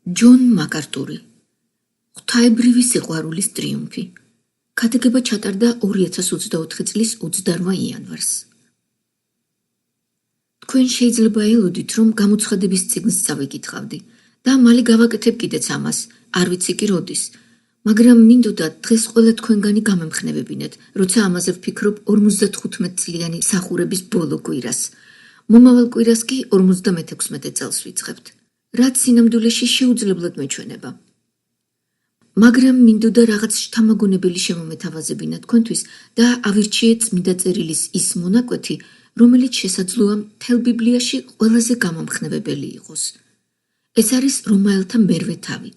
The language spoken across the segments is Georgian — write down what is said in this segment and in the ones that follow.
ჯონ მაკარტური ღვთაებრივი სიყვარულის ტრიუმფი. ქადაგება ჩატარდა 2024 წლის 28 იანვარს. თქვენ შეიძლება ელოდით, რომ გამოცხადების წიგნს წავიკითხავდი და მალე გავაკეთებ კიდეც ამას, არ ვიცი კი როდის, მაგრამ მინდოდა დღეს ყველა თქვენგანი გამემხნევებინეთ, როცა ამაზე ვფიქრობ 55 წლიანი მსახურების ბოლო კვირას. მომავალ კვირას კი 56 წელს ვიწყებთ. რაც სინამდვილეში შეუძლებლად მეჩვენება. მაგრამ მინდოდა რაღაც შთამაგონებელი შემომეთავაზებინა თქვენთვის და ავირჩიეთ წმინდა წერილის ის მონაკვეთი, რომელიც შესაძლოა მთელ ბიბლიაში ყველაზე გამამხნევებელი იყოს. ეს არის რომაელთა მერვე თავი.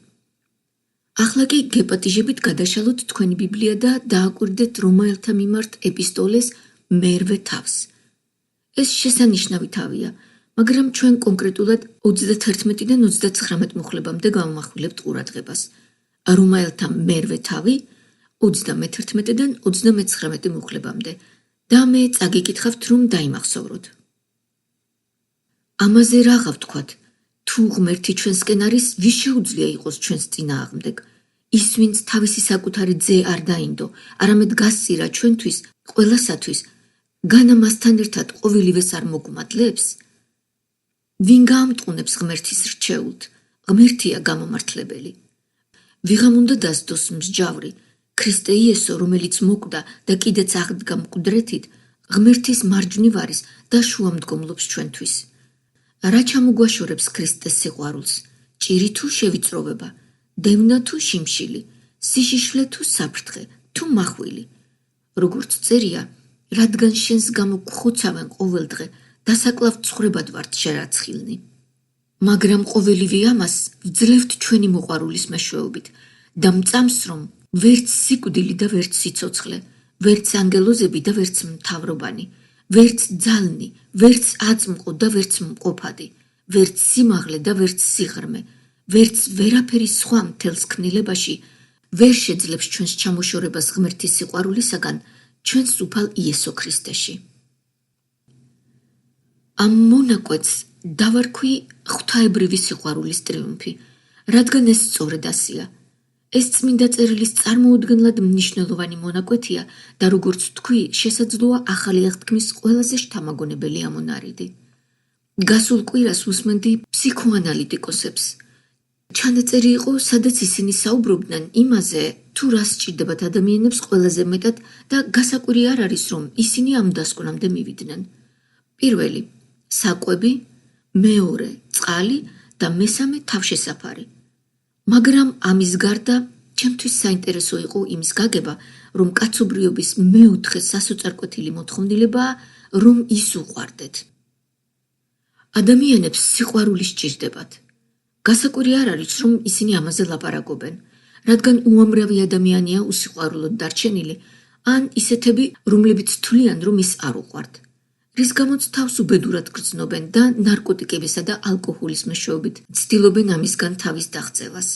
ახლა კი გეპატიჟებით გადაშალოთ თქვენი ბიბლია და დააკვირდეთ რომაელთა მიმართ ეპისტოლეს მერვე თავს. ეს შესანიშნავი თავია, მაგრამ ჩვენ კონკრეტულად 31-დან 39 მუხლებამდე გავამახვილებთ ყურადღებას. რომაელთა მერვე თავი 31-დან 39 მუხლებამდე და მე წაგიკითხავთ, რომ დაიმახსოვროთ. ამაზე რაღა ვთქვათ, თუ ღმერთი ჩვენსკენ არის, ვის შეუძლია იყოს ჩვენს წინააღმდეგ? ის, ვინც თავისი საკუთარი ძე არ დაინდო, არამედ გასცირა ჩვენთვის, ყველასათვის, განა მასთან ერთად ყოველივეს არ მოგვმადლებს? ვინ გაამტყუნებს ღმერთის რჩეულთ? ღმერთია გამომართლებელი. ვიღამ უნდა დასდოს მსჯავრი, ქრისტე იესო, რომელიც მოკვდა და კიდეც აღდგა მკვდრეთით, ღმერთის მარჯვნივ არის და შუამდგომლობს ჩვენთვის. რა ჩამოგვაშორებს ქრისტეს სიყვარულს? ჭირი თუ შევიწროვება, დევნა თუ შიმშილი, სიშიშვლე თუ საფრთხე, თუ მახვილი. როგორც წერია, რადგან შენს გამო გვხოცავენ ყოველდღე, დასაკლავ ცხრებად ვართ შერაცხილნი. მაგრამ ყოველივე ამას ვძლევთ ჩვენი მოყვარულის მეშვეობით და მწამს, რომ ვერც სიკვდილი და ვერც სიცოცხლე, ვერც ანგელოზები და ვერც მთავრობანი, ვერც ძალნი, ვერც აწმყო და ვერც მყოფადი, ვერც სიმაღლე და ვერც სიღრმე, ვერც ვერაფერი სხვა მთელს ქმნილებაში ვერ შეძლებს ჩვენს ჩამოშორებას ღმერთის სიყვარულისაგან ჩვენს უფალ იესო ქრისტეში. ამ მონაკვეთს დავარქვი ღვთაებრივი სიყვარულის ტრიუმფი, რადგან ეს სწორედ ასია. ეს წმინდა წერილის წარმოუდგენლად მნიშვნელოვანი მონაკვეთია და როგორც თქვი, შესაძლოა ახალი აღთქმის ყველაზე შთამაგონებელი ამონარიდი. გასულ კვირას უსმენდი ფსიქოანალიტიკოსებს. ჩანაწერი იყო, სადაც ისინი საუბრობდნენ იმაზე, თუ რა სჭირდებათ ადამიანებს ყველაზე მეტად და გასაკვირი არ არის, რომ ისინი ამ დასკვნამდე მივიდნენ. პირველი, საკვები, მეორე, წყალი და მესამე, თავშესაფარი. მაგრამ ამის გარდა, ჩემთვის საინტერესო იყო იმის გაგება, რომ კაცობრიობის მეოთხე სასოწარკვეთილი მოთხოვნილებაა, რომ ის უყვარდეთ. ადამიანებს სიყვარული სჭირდებათ. გასაკვირი არ არის, რომ ისინი ამაზე ლაპარაკობენ, რადგან უამრავი ადამიანია უსიყვარულოდ დარჩენილი, ან ისეთები, რომლებიც თვლიან, რომ ის არ უყვართ. რის გამოც თავს უბედურად გრძნობენ და ნარკოტიკებისა და ალკოჰოლის მეშვეობით ცდილობენ ამისგან თავის დაღწევას.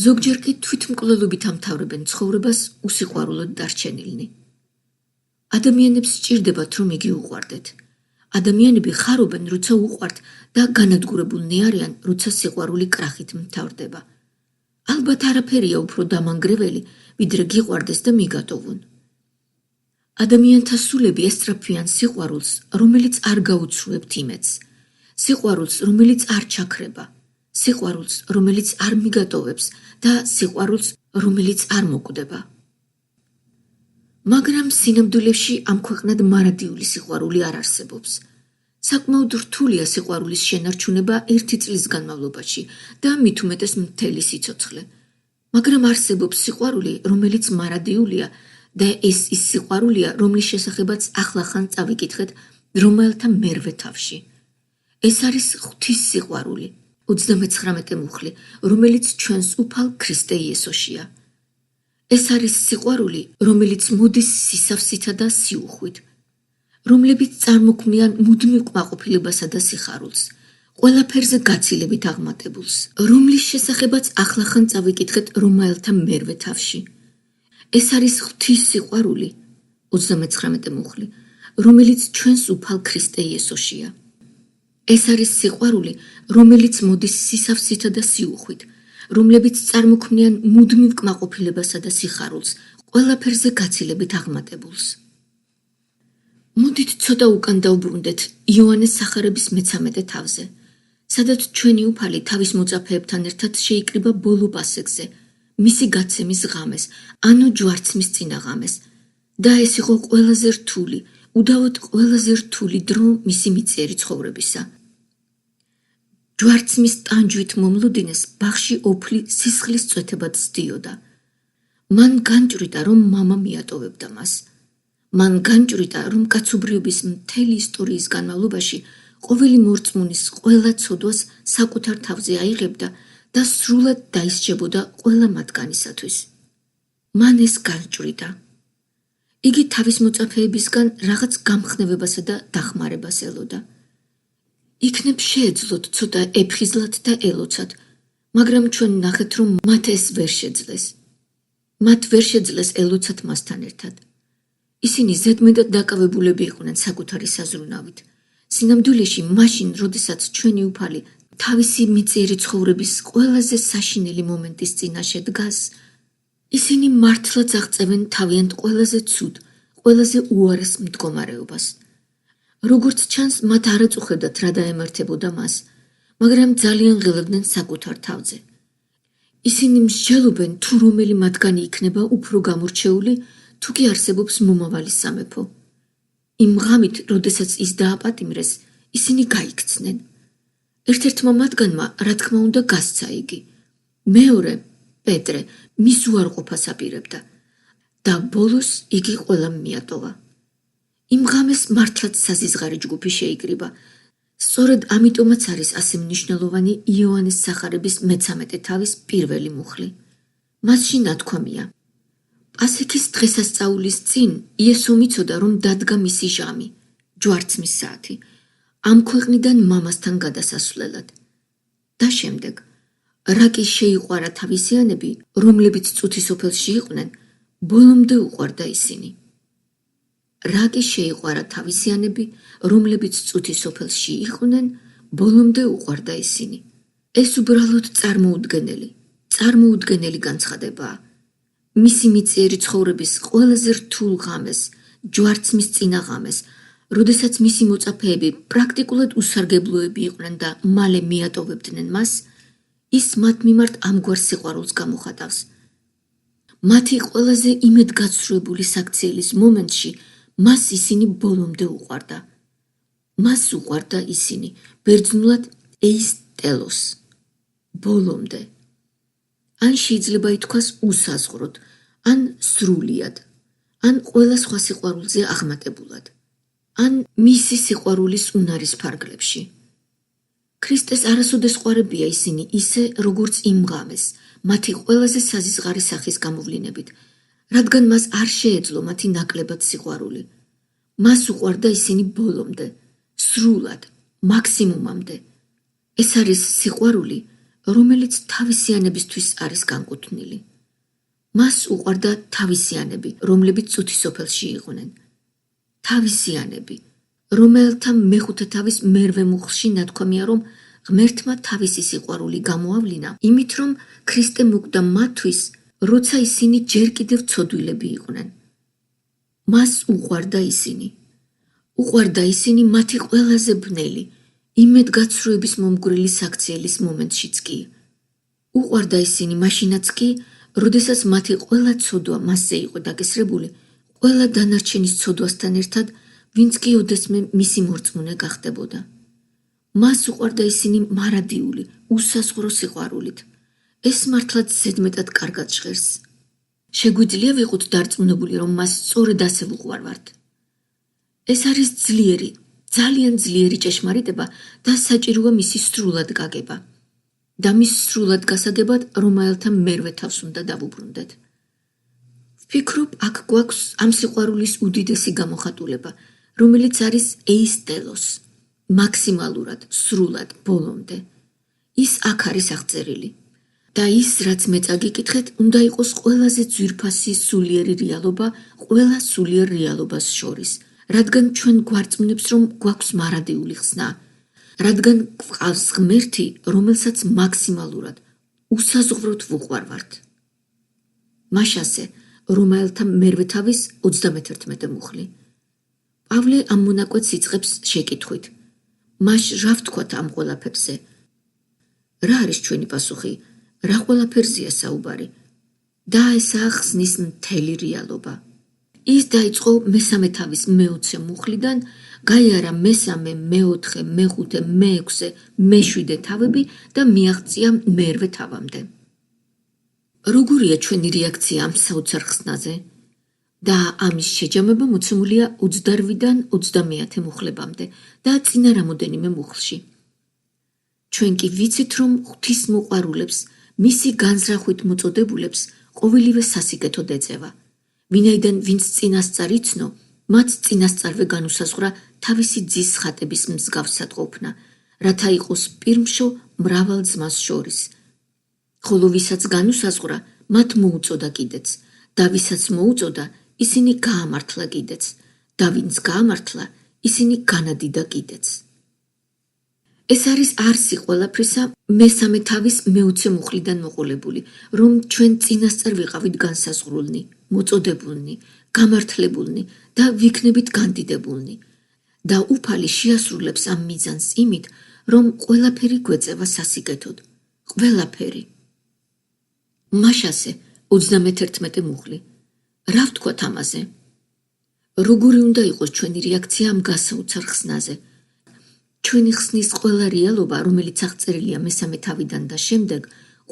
ზოგჯერ კი თვითმკვლელობით ამთავრებენ ცხოვრებას უსიყვარულოდ დარჩენილნი. ადამიანებს სჭირდებათ, რომ იგი უყვარდეთ. ადამიანები ხარობენ, როცა უყვართ და განადგურებულნი არიან, როცა სიყვარული კრახით მთავრდება. ალბათ არაფერია უფრო დამანგრეველი, ვიდრე გიყვარდეს და მიგატოვონ. ადამიანთა სულები ესწრაფვიან სიყვარულს, რომელიც არ გაუცრუებთ იმედს, სიყვარულს, რომელიც არ ჩაქრება, სიყვარულს, რომელიც არ მიგატოვებს და სიყვარულს, რომელიც არ მოკვდება. მაგრამ სინამდვილეში ამ ქვეყნად მარადიული სიყვარული არ არსებობს. საკმაოდ რთულია სიყვარულის შენარჩუნება 1 წლის განმავლობაში და მით უმეტეს მთელი სიცოცხლე. მაგრამ არსებობს სიყვარული, რომელიც მარადიულია და ეს ის სიყვარულია, რომლის შესახებაც ახლახან წავიკითხეთ რომაელთა მერვე თავში. ეს არის ღვთის სიყვარული, 39 მუხლი, რომელიც ჩვენს უფალ ქრისტე იესოშია. ეს არის სიყვარული, რომელიც მოდის სისავსითა და სიუხვით, რომლებიც წარმოქმნიან მუდმივ კმაყოფილებასა და სიხარულს, ყველაფერზე გაცილებით აღმატებულს, რომლის შესახებაც ახლახან წავიკითხეთ რომაელთა მერვე თავში. ეს არის ღვთის სიყვარული, 39 მუხლი, რომელიც ჩვენს უფალ ქრისტე იესოშია. ეს არის სიყვარული, რომელიც მოდის სისავსითა და სიუხვით, რომლებიც წარმოქმნიან მუდმივ კმაყოფილებასა და სიხარულს, ყველაფერზე გაცილებით აღმატებულს. მოდით ცოტა უკან დავბრუნდეთ იოანეს სახარების მე-13 თავზე, სადაც ჩვენი უფალი თავის მოწაფეებთან ერთად შეიკრიბა ბოლო პასექზე, მისი გაცემის ღამეს, ანუ ჯვარცმის წინაღამეს, და ეს იყო ყველაზე რთული, უდავოდ ყველაზე რთული დრო მისი მიწიერი ცხოვრებისა. ჯვარცმის ტანჯვით მომლუდინეს ბაღში ოფლი სისხლის წვეთებად სდიოდა. მან განჭვრიტა, რომ მამა მიატოვებდა მას. მან განჭვრიტა, რომ კაცობრიობის მთელი ისტორიის განმავლობაში ყოველი მორწმუნის ყველა ცოდვას საკუთარ თავზე აიღებდა და სრულად დაისჯებოდა ყველა მათგანისათვის. მან ეს განჭვრიტა. იგი თავის მოწაფეებისგან რაღაც გამხნევებასა და დახმარებას ელოდა. იქნებ შეეძლოთ ცოტა ეფხიზლად და ელოცად, მაგრამ ჩვენ ნახეთ, რომ მათ ეს ვერ შეძლეს. მათ ვერ შეძლეს ელოცად მასთან ერთად. ისინი ზედმეტად დაკავებულები იყვნენ საკუთარი საზრუნავით. სინამდვილეში მაშინ, როდესაც ჩვენი უფალი თავისი მიწიერი ცხოვრების ყველაზე საშინელი მომენტის წინაშე დგას, ისინი მართლაც აღწევენ თავიანთ ყველაზე ცუდ, ყველაზე უარეს მდგომარეობას. როგორც ჩანს, მათ არ აწუხებდათ რა დაემართებოდა მას, მაგრამ ძალიან ღელებდნენ საკუთარ თავზე. ისინი მსჯელობენ, თუ რომელი მათგანი იქნება უფრო გამორჩეული, თუ კი არსებობს მომავალი სამეფო. იმ ღამით, როდესაც ის დააპატიმრეს, ისინი გაიქცნენ. ერთ-ერთმა მათგანმა, რა თქმა უნდა, გასცა იგი. მეორე, პეტრე, მის უარყოფას აპირებდა და ბოლოს იგი ყველამ მიატოვა. იმ ღამეს მართლაც საზიზღარი ჯგუფი შეიკრიბა. სწორედ ამიტომაც არის ასე მნიშვნელოვანი იოანეს სახარების მე-13 თავის პირველი მუხლი. მასში ნათქვამია: პასექის დღესასწაულის წინ იესო მიცოდა, რომ დადგა მისი ჟამი, ჯვარცმის საათი, ამ ქვეყნიდან მამასთან გადასასვლელად. და შემდეგ, რა კი შეიყვარა თავისიანები, რომლებიც წუთის ოფელში იყვნენ, ბოლომდე უყვარდა ისინი. რა კი შეიყვარა თავისიანები, რომლებიც წუთის ოფელში იყვნენ, ბოლომდე უყვარდა ისინი. ეს უბრალოდ წარმოუდგენელი განცხადებაა. მისი მიწიერი ცხოვრების ყველაზე რთულ ღამეს, ჯვარცმის წინაღამეს, როდესაც მისი მოწაფეები პრაქტიკულად უსარგებლოები იყვნენ და მალე მიატოვებდნენ მას, ის მათ მიმართ ამგვარ სიყვარულს გამოხატავს. მათი ყველაზე იმედგაცრუებული საქციელის მომენტში მას ისინი ბოლომდე უყვარდა. მას უყვარდა ისინი, ბერძნულად eis telos, ბოლომდე. ან შეიძლება ითქვას უსაზღვროდ, ან სრულიად, ან ყველა სხვა სიყვარულზე აღმატებულად, ან მისი სიყვარულის უნარის ფარგლებში. ქრისტეს არასოდეს ყვარებია ისინი ისე, როგორც იმ ღამეს, მათი ყველაზე საზიზღარი სახის გამოვლინებით, რადგან მას არ შეეძლო მათი ნაკლებად სიყვარული. მას უყვარდა ისინი ბოლომდე, სრულად, მაქსიმუმამდე. ეს არის სიყვარული, რომელიც თავისიანებისთვის არის განკუთვნილი. მას უყვარდა თავისიანები, რომლებიც წუთის ოფელში იყვნენ. თავისიანები, რომელთა მეხუთე თავის მერვე მუხლში ნათქვამია, რომ ღმერთმა თავისი სიყვარული გამოავლინა, იმით რომ ქრისტე მოკვდა მათთვის, როცა ისინი ჯერ კიდევ ცოდვილები იყვნენ. მას უყვარდა ისინი. უყვარდა ისინი მათი ყველაზე ბნელი, იმედგაცრუების მომგვრელი საქციელის მომენტშიც კი. უყვარდა ისინი მაშინაც კი, როდესაც მათი ყველა ცოდვა მასზე იყო დაკისრებული, ყველა დანარჩენის ცოდვასთან ერთად, ვინც კი ოდესმე მისი მორწმუნე გახდებოდა. მას უყვარდა ისინი მარადიული, უსაზღვრო სიყვარულით. ეს მართლაც ზედმეტად კარგად ჟღერს. შეგვიძლია ვიყოთ დარწმუნებული, რომ მას სწორედ ასე ვუყვარვართ. ეს არის ძლიერი, ძალიან ძლიერი ჭეშმარიტება და საჭიროა მისი სრულად გაგება. და მის სრულად გასაგებად რომაელთა მერვე თავს უნდა დავუბრუნდეთ. ვფიქრობ, აქ გვაქვს ამ სიყვარულის უდიდესი გამოხატულება, რომელიც არის eis telos, მაქსიმალურად, სრულად, ბოლომდე. ის აქ არის აღწერილი. და ის, რაც მე წაგიკითხეთ, უნდა იყოს ყველაზე ძვირფასი სულიერი რეალობა ყველა სულიერ რეალობას შორის, რადგან ჩვენ გვარწმუნებს, რომ გვაქვს მარადიული ხსნა, რადგან გვყავს ღმერთი, რომელსაც მაქსიმალურად უსაზღვროდ ვუყვარვართ. მაშასე რომაელთა მერვე თავის 31 მუხლი. პავლე ამ მონაკვეთს იწყებს შეკითხვით. მაშ რა ვთქვათ ამ ყველაფერზე? რა არის ჩვენი პასუხი? რა ყველაფერზეა საუბარი? და ესაა ხსნის მთელი რეალობა. ის დაიწყო მესამე თავის მე-20 მუხლიდან, გაიარა მესამე, მე-4, მე-5, მე-6, მე-7 თავები და მიაღწია მერვე თავამდე. როგორია ჩვენი რეაქცია ამ საოცარ ხსნაზე? და ამის შეჯამება მოცემულია 28-დან 30 მუხლებამდე და წინა რამოდენიმე მუხლში. ჩვენ კი ვიცით, რომ ღვთისმოყვარულებს, მისი განზრახვით მოწოდებულებს ყოველივე სასიკეთოდ ეწევა. ვინაიდან ვინც წინასწარ იცნო, მათ წინასწარვე განუსაზღვრა თავისი ძის ხატების მსგავსად ყოფნა, რათა იყოს პირმშო მრავალ ძმას შორის. ხოლო ვისაც განუსაზღვრა, მათ მოუწოდა კიდეც, და ვისაც მოუწოდა, ისინი გაამართლა კიდეც, და ვინც გაამართლა, ისინი განადიდა კიდეც. ეს არის არსი ყველაფრისა მესამე თავის მე-20 მუხლიდან მოყოლებული, რომ ჩვენ წინასწარ ვიყავით განსაზღვრულნი, მოწოდებულნი, გამართლებულნი და ვიქნებით განდიდებულნი. და უფალი შეასრულებს ამ მიზანს იმით, რომ ყველაფერი გვეწევა სასიკეთოდ. ყველაფერი. მაშასე 31 მუხლი. რა ვთქვათ ამაზე? როგორი უნდა იყოს ჩვენი რეაქცია ამ გასაოცარ ხსნაზე? ჩვენი ხსნის ყველა რეალობა, რომელიც აღწერილია მესამე თავიდან და შემდეგ,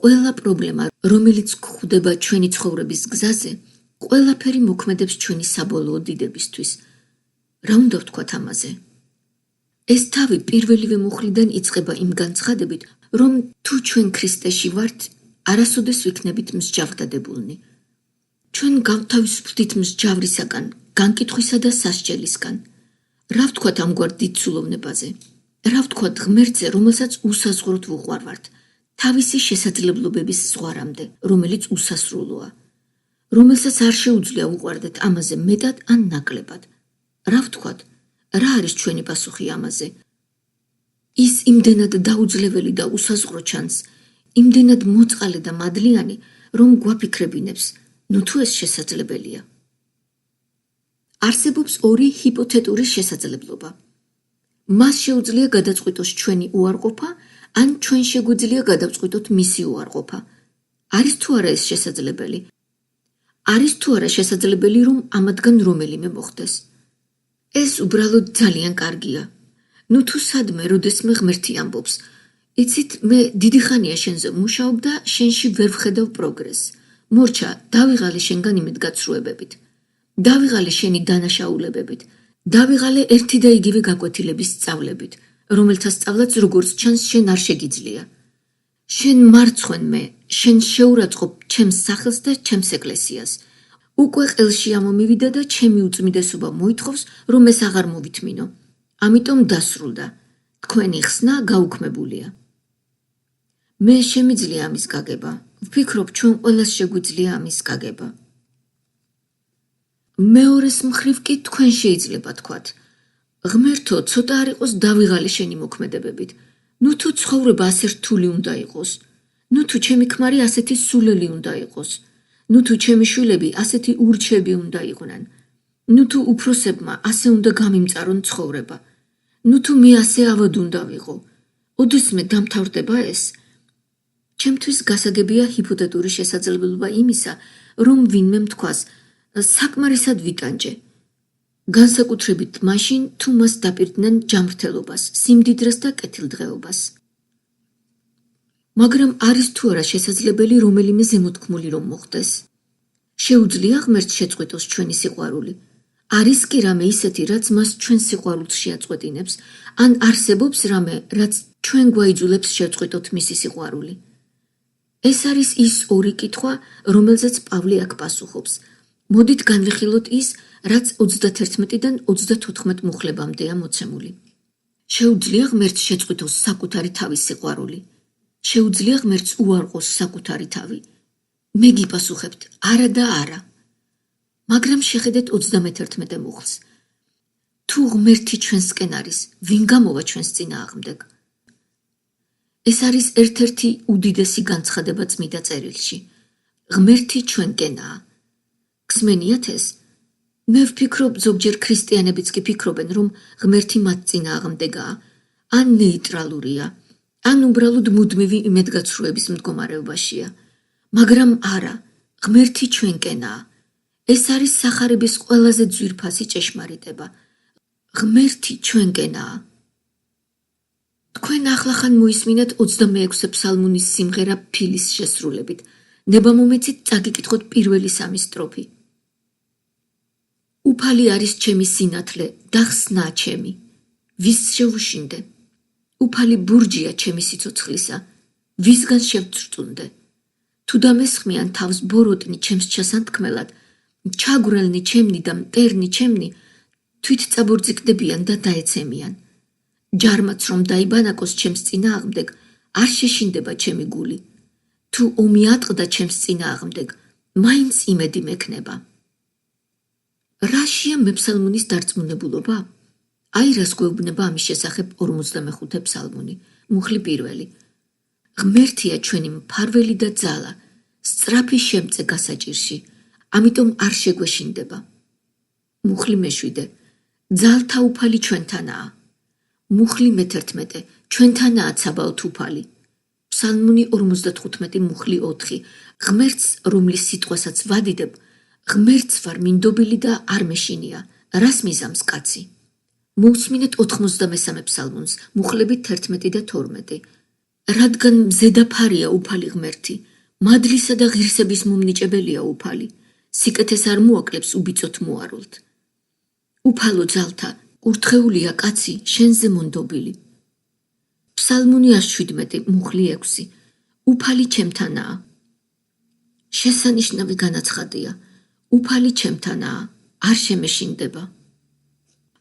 ყველა პრობლემა, რომელიც გვხვდება ჩვენი ცხოვრების გზაზე, ყველაფერი მოქმედებს ჩვენი საბოლოო დიდებისთვის. რა უნდა ვთქვათ ამაზე? ეს თავი პირველივე მუხლიდან იწყება იმ განცხადებით, რომ თუ ჩვენ ქრისტეში ვართ, არასოდეს ვიქნებით მსჯავრდადებულნი. ჩვენ გავთავისუფლდით მსჯავრისაგან, განკითხვისა და სასჯელისგან. რა ვთქვათ ამგვარ დიდ ცულოვნებაზე? რა ვთქვათ ღმერთზე, რომელსაც უსაზღვროდ ვუყვარვართ, თავისი შესაძლებლობების ზღვარამდე, რომელიც უსასრულოა, რომელსაც არ შეუძლია ვუყვარდეთ ამაზე მეტად ან ნაკლებად. რა ვთქვათ? რა არის ჩვენი პასუხი ამაზე? ის იმდენად დაუძლეველი და უსაზღვრო ჩანს, იმდენად მოწყალე და მადლიანი, რომ გვაფიქრებინებს, ნუ თუ ეს შესაძლებელია. არსებობს ორი ჰიპოთეტური შესაძლებლობა. მას შეუძლია გადაწყვიტოს ჩვენი უარყოფა, ან ჩვენ შეგვიძლია გადავწყვიტოთ მისი უარყოფა. არის თუ არა ეს შესაძლებელი? არის თუ არა შესაძლებელი, რომ ამათგან რომელიმე მოხდეს? ეს უბრალოდ ძალიან კარგია. ნუ თუ სადმე, როდესმე ღმერთი ამბობს, იცით, მე დიდი ხანია შენზე ვმუშაობ და შენში ვერ ვხედავ პროგრესს. მორჩა, დავიღალე შენგან იმედგაცრუებებით. დავიღალე შენი დანაშაულებებით. დავიღალე ერთი და იგივე გაკვეთილების სწავლებით, რომელთა სწავლაც როგორც ჩანს შენ არ შეგიძლია. შენ მარცხვენ მე, შენ შეურაცხყოფ ჩემს სახელს და ჩემს ეკლესიას. უკვე ყელში ამომივიდა და ჩემი უწმიდესობა მოითხოვს, რომ ეს აღარ მოვითმინო. ამიტომ დასრულდა. თქვენი ხსნა გაუქმებულია. მე შემიძლია ამის გაგება. ვფიქრობ, ჩვენ ყველას შეგვიძლია ამის გაგება. მეორეს მხრივ კი თქვენ შეიძლება თქვათ. ღმერთო, ცოტა არ იყოს დავიღალე შენი მოქმედებებით. ნუ თუ ცხოვრება ასე რთული უნდა იყოს. ნუ თუ ჩემი ქმარი ასეთი სულელი უნდა იყოს. ნუ თუ ჩემი შვილები ასეთი ურჩები უნდა იყვნენ. ნუ თუ უფროსებმა ასე უნდა გამიმწარონ ცხოვრება. ნუ თუ მე ასე ავად უნდა ვიყო. ოდესმე დამთავრდება ეს? ჩემთვის გასაგებია ჰიპოთეტური შესაძლებლობა იმისა, რომ ვინმე მთქვას, საკმარისად ვიტანჯე. განსაკუთრებით მაშინ, თუ მას დაპირდნენ ჯანმრთელობას, სიმდიდრეს და კეთილდღეობას. მაგრამ არის თუ არა შესაძლებელი რომელიმე ზემოთქმული რომ მოხდეს? შეუძლია ღმერთს შეწყვიტოს ჩვენი სიყვარული? არის კი რამე ისეთი, რაც მას ჩვენ სიყვარულს შეაწყვეტინებს, ან არსებობს რამე, რაც ჩვენ გვაიძულებს შეწყვიტოთ მისი სიყვარული? ეს არის ის ორი კითხვა, რომელზეც პავლე აქ პასუხობს. მოდით განვიხილოთ ის, რაც 31-დან 34 მუხლებამდეა მოცემული. შეუძლია ღმერთს შეწყვიტოს საკუთარი თავის სიყვარული? შეუძლია ღმერთს უარყოს საკუთარი თავი? მე გიპასუხებთ, არა და არა. მაგრამ შეხედეთ 31 მუხლს. თუ ღმერთი ჩვენსკენ არის, ვინ გამოვა ჩვენს წინააღმდეგ? ეს არის ერთ-ერთი უდიდესი განცხადება წმიდა წერილში. ღმერთი ჩვენკენაა. გსმენიათ ეს? მე ვფიქრობ, ზოგჯერ ქრისტიანებიც კი ფიქრობენ, რომ ღმერთი მათ წინააღმდეგაა, ან ნეიტრალურია, ან უბრალოდ მუდმივი იმედგაცრუების მდგომარეობაშია. მაგრამ არა, ღმერთი ჩვენკენაა. ეს არის სახარების ყველაზე ძვირფასი ჭეშმარიტება. ღმერთი ჩვენკენაა. თქვენ ახლახან მოისმინეთ 26 ფსალმუნის სიმღერა ფილის შესრულებით. ნებამომეცით წაგიკითხოთ პირველი 3 სტროფი. უფალი არის ჩემი სინათლე და ხსნა ჩემი. ვის შევუშინდე? უფალი ბურჯია ჩემი სიცოცხლისა. ვისგან შევწრწუნდე? თუ დამესხმიან თავს ბოროტნი ჩემს ჩასანთქმელად, ჩაგვრელნი ჩემნი და მტერნი ჩემნი, თვით წაბორძიკდებიან და დაეცემიან. ჯარმაც რომ დაიბანაკოს ჩემს წინააღმდეგ, არ შეშინდება ჩემი გული. თუ ომი ატყდა ჩემს წინააღმდეგ, მაინც იმედი მექნება. რაშია მეფსალმუნის დარწმუნებულობა? აი რას გვეუბნება ამის შესახებ 45 ფსალმუნი, მუხლი პირველი. ღმერთია ჩვენი მფარველი და ძალა, სწრაფი შემწე გასაჭირში, ამიტომ არ შეგვეშინდება. მუხლი მე-7. ძალთა უფალი ჩვენთანაა. მუხლი მე-11. ჩვენთანაა ცაბაოთ უფალი. ფსალმუნი 55 მუხლი 4. ღმერთს, რომლის სიტყვასაც ვადიდებ, ღმერთს ვარ მინდობილი და არ მეშინია, რას მიზამს კაცი. მოусმინეთ 93 ფსალმუნს, მუხლები 11 და 12. რადგან მზედაფარია უფალი ღმერთი, მადლისა და ღირსების მომნიჭებელია უფალი, სიკეთეს არ მოაკლებს უბიწოთ მოარულთ. უფალო ძალთა, კურთხეულია კაცი შენზე მონდობილი. ფსალმუნი 17, მუხლი 6. უფალი ჩემთანაა. შესანიშნავი განაცხადია, უფალი ჩემთანაა, არ შემეშინდება.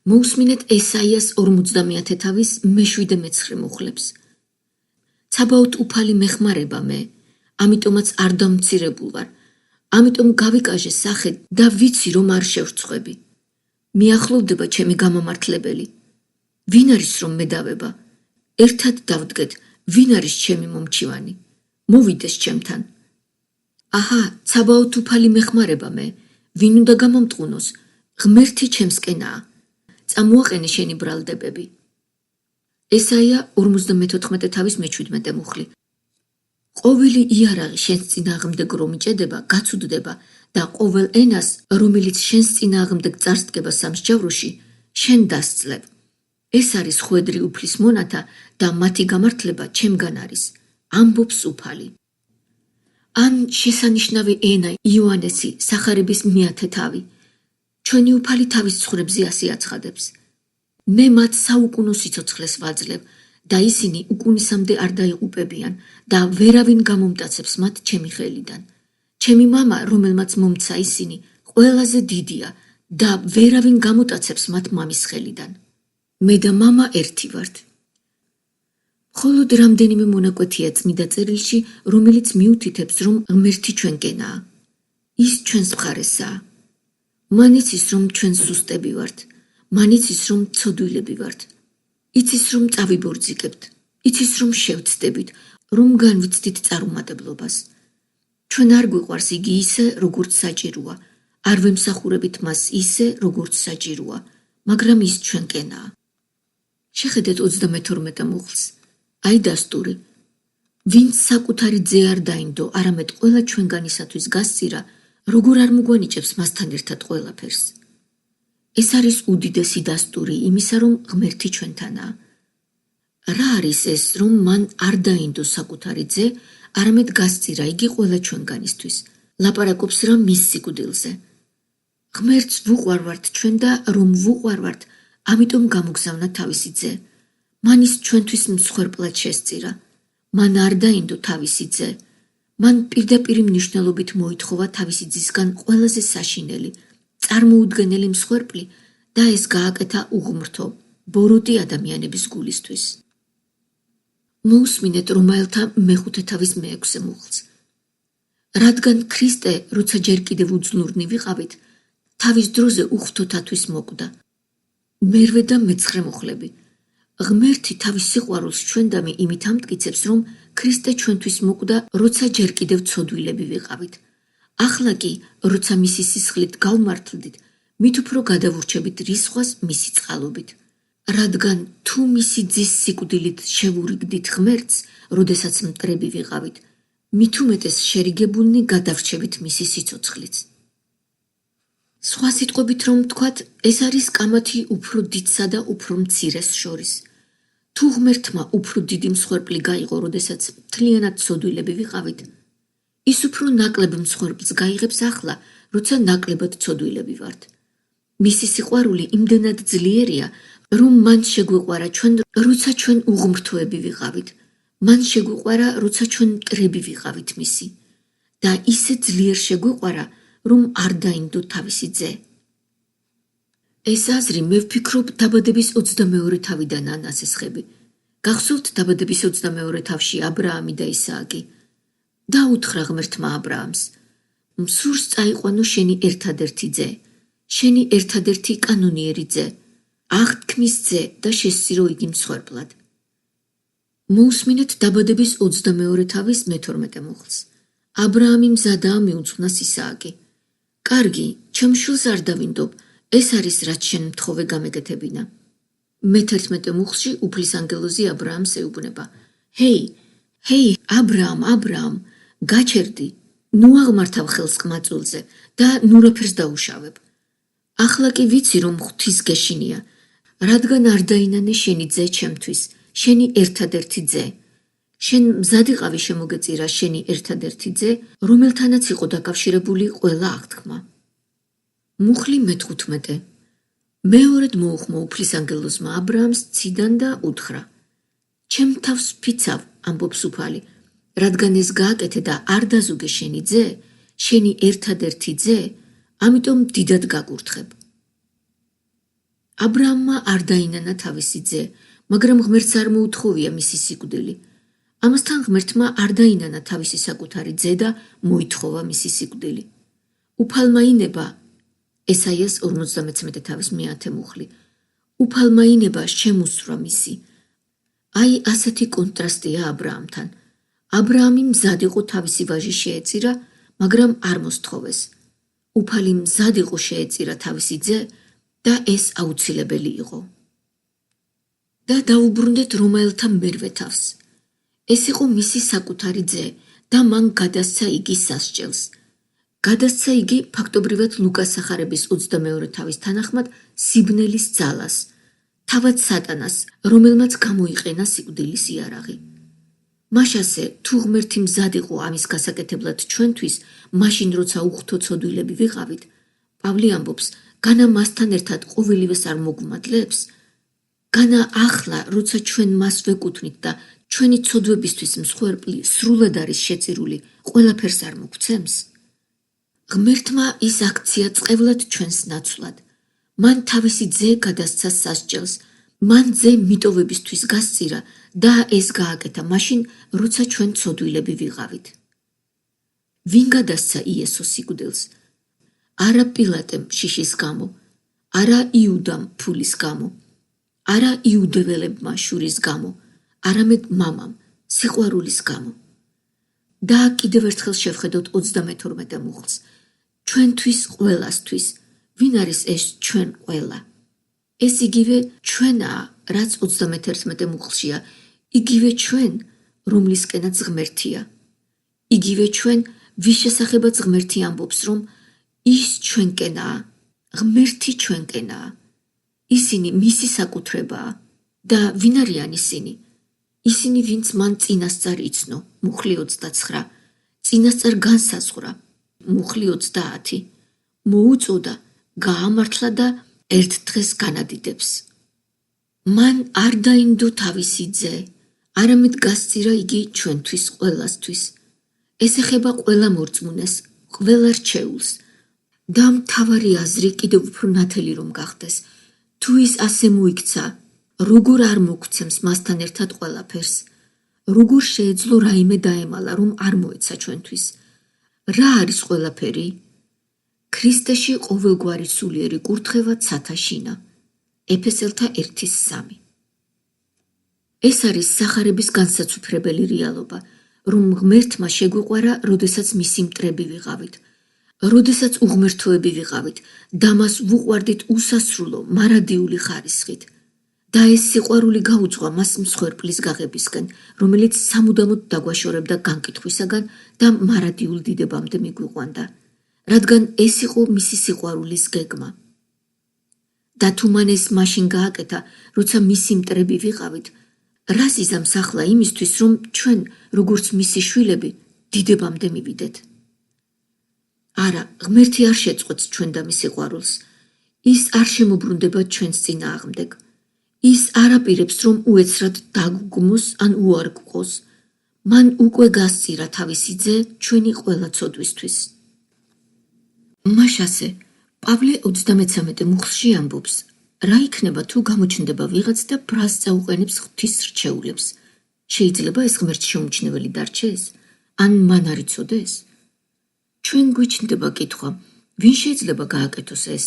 მოусმინეთ ესაიას 50 თავის მე-7-9 მუხლებს. ცაბაოთ უფალი მეხმარება მე, ამიტომაც არ დამცირებულ ვარ, ამიტომ გავიკაჟე სახე და ვიცი რომ არ შევრცხვები. მიახლოვდება ჩემი გამომართლებელი. ვინ არის რომ მედავება? ერთად დავდგეთ, ვინ არის ჩემი მომჩივანი? მოვიდეს ჩემთან. აჰა, ცაბაოთ უფალი მეხმარება მე, ვინ უნდა გამომტყუნოს? ღმერთი ჩემსკენაა. წამოაყენე შენი ბრალდებები. ესაია 54 თავის მე-17 მუხლი. ყოველი იარაღი შენს წინააღმდეგ რომ იჭედება, გაცუდდება და ყოველ ენას, რომელიც შენს წინააღმდეგ წარსდგება სამსჯავროში, შენ დასძლებ. ეს არის ხვედრი უფლის მონათა და მათი გამართლება ჩემგან არის, ამბობს უფალი. ან შესანიშნავი ენა იოანესი სახარების 100 თავი. ჩვენი უფალი თავის ცხვრებზე ასე აცხადებს. მე მათ საუკუნო სიცოცხლეს ვაძლევ და ისინი უკუნისამდე არ დაიღუპებიან და ვერავინ გამომტაცებს მათ ჩემი ხელიდან. ჩემი მამა, რომელმაც მომცა ისინი, ყველაზე დიდია და ვერავინ გამოტაცებს მათ მამის ხელიდან. მე და მამა ერთი ვართ. მხოლოდ რამდენიმე მონაკვეთია წმიდა წერილში, რომელიც მიუთითებს, რომ ღმერთი ჩვენკენაა. ის ჩვენს მხარესაა. მან იცის, რომ ჩვენ სუსტები ვართ, მან იცის, რომ ცოდვილები ვართ. იცის, რომ წავიბორძიკებთ, იცის, რომ შევცდებით, რომ განვიცდით წარუმატებლობას. ჩვენ არ გვიყვარს იგი ისე, როგორც საჭიროა, არ ვემსახურებით მას ისე, როგორც საჭიროა, მაგრამ ის ჩვენკენაა. შეხედეთ 32 მუხლს. აი დასტური. ვინც საკუთარი ძე არ დაინდო, არამედ ყველა ჩვენგანისათვის გასწირა, როგორ არ მოგვანიჭებს მასთან ერთად ყველაფერს. ეს არის უდიდესი დასტური იმისა, რომ ღმერთი ჩვენთანაა. რა არის ეს, რომ მან არ დაინდო საკუთარი ძე, არამედ გასწირა იგი ყველა ჩვენგანისთვის. ლაპარაკობს რა მის სიკვდილზე. ღმერთს ვუყვარვართ ჩვენ და რომ ვუყვარვართ, ამიტომ გამოგზავნა თავისი ძე. მან ის ჩვენთვის მსხვერპლად შესწირა. მან არ დაინდო თავისი ძე. მან პირდაპირი მნიშვნელობით მოითხოვა თავისი ძისგან ყველაზე საშინელი, წარმოუდგენელი მსხვერპლი და ეს გააკეთა უღმრთო, ბოროტი ადამიანების გულისთვის. მოусმინეთ რომაელთა მე-5 თავის მე-6 მუხლს. რადგან ქრისტე, როცა ჯერ კიდევ უძლურნი ვიყავით, თავის დროზე უხთოთათვის მოკვდა. მერვე და მე-9 მუხლები. ღმერთი თავის სიყვარულს ჩვენდამე იმით ამტკიცებს, რომ ქრისტე ჩვენთვის მოკვდა, როცა ჯერ კიდევ ცოდვილები ვიყავით. ახლა კი, როცა მისი სისხლით გავმართლდით, მით უფრო გადავურჩებით რისხვას მისი წყალობით. რადგან თუ მისი ძის სიკვდილით შევურიგდით ღმერთს, როდესაც მტრები ვიყავით, მით უმეტეს შერიგებულნი გადავრჩებით მისი სიცოცხლით. სხვა სიტყვებით რომ ვთქვათ, ეს არის კამათი უფრო დიდსა და უფრო მცირეს შორის. თუ ღმერთმა უფრო დიდი მსხვერპლი გაიღო, როდესაც მთლიანად ცოდვილები ვიყავით, ის უფრო ნაკლებ მსხვერპლს გაიღებს ახლა, როცა ნაკლებად ცოდვილები ვართ. მისი სიყვარული იმდენად ძლიერია, რომ მან შეგვიყვარა ჩვენ, როცა ჩვენ უღმრთოები ვიყავით. მან შეგვიყვარა, როცა ჩვენ მტრები ვიყავით მისი. და ისე ძლიერ შეგვიყვარა, რომ არ დაინდო თავისი ძე. ეს აზრი მე ვფიქრობ დაბადების 22 თავიდანაა ნასესხები. გახსოვთ დაბადების 22 თავში აბრაამი და ისააკი. დაუთხრა ღმერთმა აბრაამს: მსურს წაიყვანო შენი ერთადერთი ძე, შენი ერთადერთი კანონიერი ძე, აღთქმის ძე და შესწირო იგი მსხვერპლად. მოусმინეთ დაბადების 22 თავის მე-12 მუხლს. აბრაამი მზადაა მიუძღვნას ისააკი. კარგი, ჩემ შვილს არ დავინდობ, ეს არის რაც შენ მთხოვე გამეკეთებინა. მე-11 მუხლში უფლის ანგელოზი აბრაამს ეუბნება: ჰეი, აბრაამ, გაჩერდი, ნუ აღმართავ ხელს ყმაწვილზე და ნურაფერს დაუშავებ. ახლა კი ვიცი, რომ ღვთის გეშინია, რადგან არ დაინანე შენი ძე ჩემთვის, შენი ერთადერთი ძე. შენ მზად იყავი შემოგეწირა შენი ერთადერთი ძე, რომელთანაც იყო დაკავშირებული ყველა აღთქმა. მუხლი მე-15. მეორედ მოუხმო უფლის ანგელოზმა აბრაამს ციდან და უთხრა: ჩემ თავს ვფიცავ, ამბობს უფალი, რადგან ეს გააკეთე და არ დაზუგე შენი ძე, შენი ერთადერთი ძე, ამიტომ დიდად გაკურთხებ. აბრაამმა არ დაინანა თავისი ძე, მაგრამ ღმერთს არ მოუთხოვია მისი სიკვდილი. ამასთან ღმერთმა არ დაინანა თავისი საკუთარი ძე და მოითხოვა მისი სიკვდილი. უფალმა ინება, ესაიას 59 თავის მე-10 მუხლი. უფალმა ინება შემუსვა მისი. აი ასეთი კონტრასტია აბრაამთან. აბრაამი მზად იყო თავისი ვაჟი შეეწირა, მაგრამ არ მოსთხოვეს. უფალი მზად იყო შეეწირა თავისი ძე და ეს აუცილებელი იყო. და დაუბრუნდეთ რომაელთა მერვე თავს. ეს იყო მისი საკუთარი ძე და მან გადასცა იგი სასჯელს. გადასცა იგი ფაქტობრივად ლუკას სახარების 22 თავის თანახმად სიბნელის ძალას, თავად სატანას, რომელმაც გამოიყენა სიკვდილის იარაღი. მაშასე, თუ ღმერთი მზად იყო ამის გასაკეთებლად ჩვენთვის, მაშინ როცა უხთო ცოდვილები ვიყავით, პავლე ამბობს, განა მასთან ერთად ყოველივეს არ მოგვმადლებს, განა ახლა, როცა ჩვენ მას ვეკუთვნით და ჩვენი ცოდვებისთვის მსხვერპლი სრულად არის შეწირული, ყველაფერს არ მოგცემს? ღმერთმა ის აქცია წყევლად ჩვენს ნაცვლად. მან თავისი ძე გადასცა სასჯელს, მან ძე მიტოვებისთვის გასწირა და ეს გააკეთა მაშინ, როცა ჩვენ ცოდვილები ვიყავით. ვინ გადასცა იესოს სიკვდილს? არა პილატემ შიშის გამო, არა იუდამ ფულის გამო, არა იუდეველებმა შურის გამო, არამედ მამამ, სიყვარულის გამო. და კიდევ ერთხელ შევხედოთ 32 მუხლს. ჩვენთვის ყველასთვის, ვინ არის ეს ჩვენ ყველა? ეს იგივე ჩვენაა, რაც 31 მუხლშია, იგივე ჩვენ, რომლისკენაც ღმერთია. იგივე ჩვენ, ვის შესახებაც ღმერთი ამბობს, რომ ის ჩვენკენაა, ღმერთი ჩვენკენაა. ისინი მისი საკუთრებაა. და ვინ არიან ისინი? ისინი, ვინც მან წინასწარ იცნო, მუხლი 29, წინასწარ განსაზღვრა, მუხლი 30, მოუწოდა, გაამართლა და ერთ დღეს განადიდებს. მან არ დაინდო თავისი ძე, არამედ გასწირა იგი ჩვენთვის ყველასთვის. ეს ეხება ყველა მორწმუნეს, ყველა რჩეულს. და მთავარი აზრი კიდევ უფრო ნათელი რომ გახდეს, თუ ის ასე მოიქცა, როგორ არ მოგცემს მასთან ერთად ყველაფერს? როგორ შეეძლო რაიმე დაემალა, რომ არ მოეცა ჩვენთვის? რა არის ყველაფერი? ქრისტეში ყოველგვარი სულიერი კურთხევა ცათა შინა. ეფესელთა 1:3. ეს არის სახარების განსაცვიფრებელი რეალობა, რომ ღმერთმა შეგვიყვარა, როდესაც მისი მტრები ვიყავით, როდესაც უღმერთოები ვიყავით და მას ვუყვარდით უსასრულო, მარადიული ხარისხით. და ეს სიყვარული გაუძღვა მას მსხვერპლის გაღებისკენ, რომელიც სამუდამოდ დაგვაშორებდა განკითხვისაგან და მარადიულ დიდებამდე მიგვიყვანდა, რადგან ეს იყო მისი სიყვარულის გეგმა. და თუ მან ეს მაშინ გააკეთა, როცა მისი მტრები ვიყავით, რას იზამს ახლა იმისთვის, რომ ჩვენ, როგორც მისი შვილები, დიდებამდე მივიდეთ? არა, ღმერთი არ შეწყვეტს ჩვენ და მის სიყვარულს. ის არ შემოbrunდება ჩვენს წინააღმდეგ. ის არ აპირებს, რომ უეცრად დაგგვგმოს ან უარგვყოს. მან უკვე გასწირა თავისი ძე ჩვენი ყველა ცოდვისთვის. მაშასე, პავლე 33 მუხლში ამბობს, რა იქნება თუ გამოჩნდება ვიღაც და ბრალს წაუყენებს ღვთის რჩეულებს? შეიძლება ეს ღმერთს შეუმჩნეველი დარჩეს? ან მან არ იცოდეს? ჩვენ გვიჩნდება კითხვა, ვინ შეიძლება გააკეთოს ეს?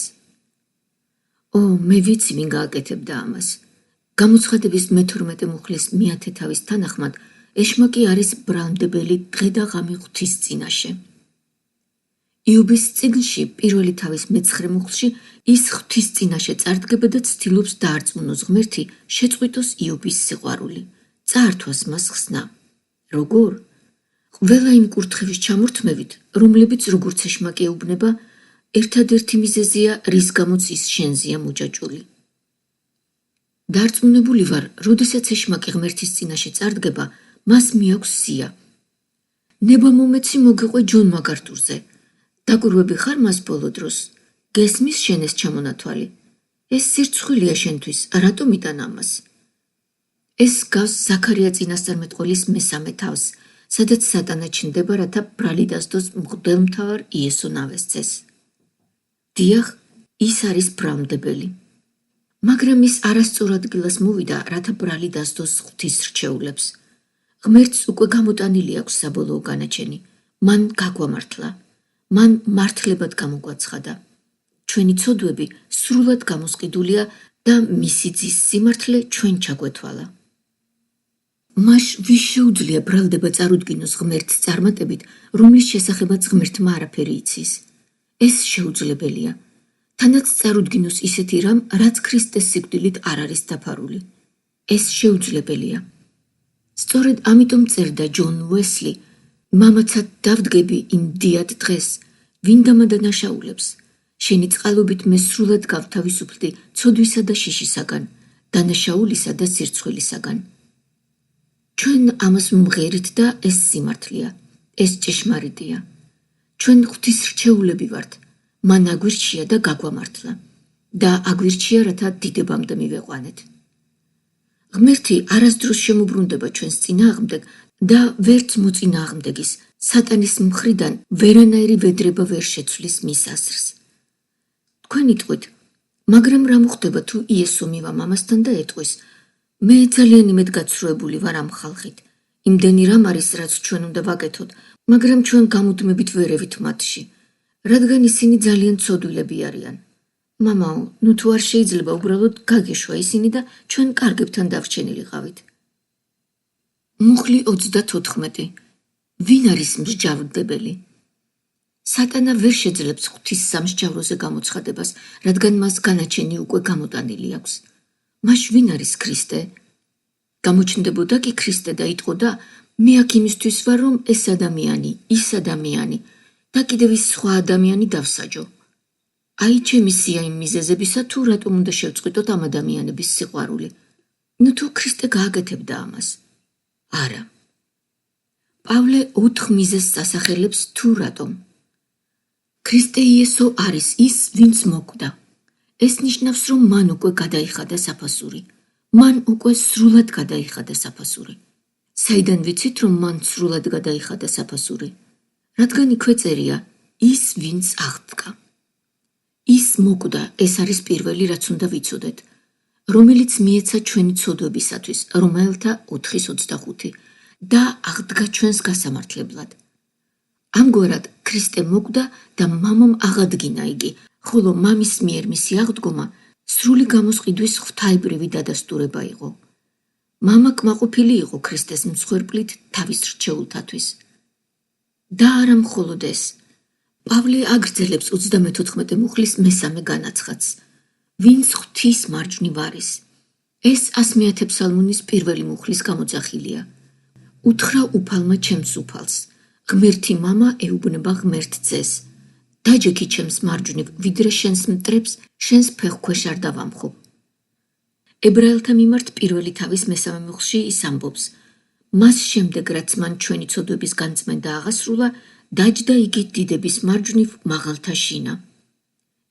მე ვიცი, ვინ გააკეთებდა ამას. გამოცხადების მე-12 მუხლის მე-10 თავის თანახმად, ეშმაკი არის ბრალმდებელი დღე და ღამე ღვთის წინაშე. იობის წიგნში პირველი თავის მე-9 მუხლში ის ღვთის წინაშე წარდგება და ცდილობს დაარწმუნოს ღმერთი, შეწყვიტოს იობის სიყვარული, წაართვას მას ხსნა. როგორ? ყველა იმ კურთხევის ჩამორთმევით, რომლებიც როგორც ეშმაკი ეუბნება, ერთადერთი მიზეზია, რის გამოც ის შენზეა მოჯაჭვული. დარწმუნებული ვარ, როდესაც ეშმაკი ღმერთის წინაშე წარდგება, მას მიაქვს სია. ნებამომეცი მოგიყვე ჯონ მაგართურზე. დაკვირვები ხარ მას ბოლო დროს? გესმის შენ ეს ჩამონათვალი? ეს სირცხვილია შენთვის, რატომ იტან ამას? ეს გავს ზაქარია წინასწარმეტყველის მე-3 თავს, სადაც სატანა ჩნდება, რათა ბრალი დასდოს მღვდელმთავარ იესო ნავესწეს. დიახ, ის არის ბრალმდებელი. მაგრამ ის არასწორ ადგილას მოვიდა, რათა ბრალი დასდოს ღვთის რჩეულებს. ღმერთს უკვე გამოტანილი აქვს საბოლოო განაჩენი. მან გაგვამართლა. მან მართლებად გამოგვაცხადა. ჩვენი ცოდვები სრულად გამოსყიდულია და მისი ძის სიმართლე ჩვენ ჩაგვეთვალა. მაშ ვის შეუძლია ბრალდება წარუდგინოს ღმერთს წარმატებით, რომლის შესახებაც ღმერთმა არაფერი იცის? ეს შეუძლებელია. თანაც წარუდგინოს ისეთი რამ, რაც ქრისტეს სიკვდილით არ არის დაფარული. ეს შეუძლებელია. სწორედ ამიტომ წერდა ჯონ უესლი, მამაცად დავდგები იმ დიად დღეს, ვინ დამადანაშაულებს, შენი წყალობით მე სრულად გავთავისუფლდი ცოდვისა და შიშისაგან, დანაშაულისა და სირცხვილისაგან. ჩვენ ამას ვმღერით და ეს სიმართლეა, ეს ჭეშმარიტია. ჩვენ ღვთის რჩეულები ვართ, მან აგვირჩია და გაგვამართლა და აგვირჩია, რათა დიდებამდე მივეყვანეთ. ღმერთი არასდროს შემოbrunდება ჩვენს წინააღმდეგ და ვერც მოწინააღმდეგის, სატანის მხრიდან ვერანაირი ვედრება ვერ შეცვლის მის ასრს. თქვენ იტყვით, მაგრამ რა მოხდება თუ იესო მივა მამასთან და ეტყვის, მე ძალიან იმედ გაცრუებული ვარ ამ ხალხით, იმდენი რამ არის, რაც ჩვენ უნდა ვაკეთოთ, მაგრამ ჩვენ გამუდმებით ვერევით მათში, რადგან ისინი ძალიან ცოდვილები არიან. მამაო, ნუ თუ არ შეიძლება უბრალოდ გაგეშვა ისინი და ჩვენ კარგებთან დავრჩენილიყავით. მუხლი 34. ვინ არის მსჯავრდებელი? სატანა ვერ შეძლებს ღვთის სამსჯავროზე გამოცხადებას, რადგან მას განაჩენი უკვე გამოტანილი აქვს. მაშ ვინ არის ქრისტე? გამოჩნდებოდა კი ქრისტე და იტყოდა, მე აქ იმისთვის ვარ, რომ ეს ადამიანი, ის ადამიანი და კიდევ ის სხვა ადამიანი დავსაჯო. აი ჩემი სია იმ მიზეზებისა, თუ რატომ უნდა შევწყვიტოთ ამ ადამიანების სიყვარული. ნუ თუ ქრისტე გააკეთებდა ამას. არა. პავლე 4 მიზეზს ასახელებს, თუ რატომ. ქრისტე იესო არის ის, ვინც მოკვდა. ეს ნიშნავს, რომ მან უკვე გადაიხადა საფასური. მან უკვე სრულად გადაიხადა საფასური. საიდან ვიცით, რომ მან სრულად გადაიხადა საფასური? რადგან იქვე წერია, ის ვინც აღდგა. ის მოკვდა, ეს არის პირველი, რაც უნდა ვიცოდეთ, რომელიც მიეცა ჩვენი ცოდვებისათვის, რომელთა 4:25 და აღდგა ჩვენს გასამართლებლად. ამგვარად, ქრისტე მოკვდა და მამამ აღადგინა იგი, ხოლო მამის მიერ მისი აღდგომა სრული გამოსყიდვის ღვთაებრივი დადასტურება იყო. მამა კმაყოფილი იყო ქრისტეს მსხვერპლით თავის რჩეულთათვის. და არა მხოლოდ ეს. პავლე აგრძელებს 34 მუხლის მესამე განაცხადს. ვინც ღვთის მარჯვნივ არის. ეს 100 ფსალმუნის პირველი მუხლის გამოძახილია. უთხრა უფალმა ჩემს უფალს. ღმერთი მამა ეუბნება ღმერთ ძეს. დაჯექი ჩემს მარჯვნივ, ვიდრე შენს მტრებს, შენს ფეხქვეშ არ დავამხობ. ებრაელთა მიმართ პირველი თავის მესამე მუხლში ის ამბობს. მას შემდეგ, რაც მან ჩვენი ცოდვების განწმენდა აღასრულა, დაჯდა იგი დიდების მარჯვნივ მაღალთა შინა.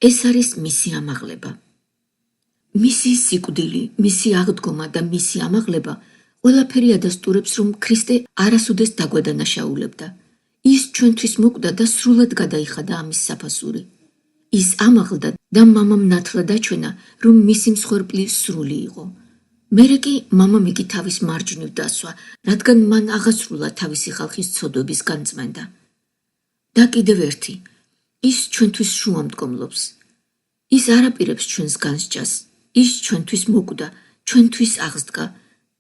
ეს არის მისი ამაღლება. მისი სიკვდილი, მისი აღდგომა და მისი ამაღლება ყველაფერი ადასტურებს, რომ ქრისტე არასოდეს დაგვადანაშაულებდა. ის ჩვენთვის მოკვდა და სრულად გადაიხადა ამის საფასური. ის ამაღლდა და მამამ ნათლა დაჩვენა, რომ მისი მსხვერპლი სრული იყო. მერე კი მამამ იგი თავის მარჯვნივ დასვა, რადგან მან აღასრულა თავისი ხალხის ცოდვების განწმენდა. და კიდევ ერთი, ის ჩვენთვის შუამდგომლობს. ის არ აპირებს ჩვენს განსჯას, ის ჩვენთვის მოკვდა, ჩვენთვის აღსდგა,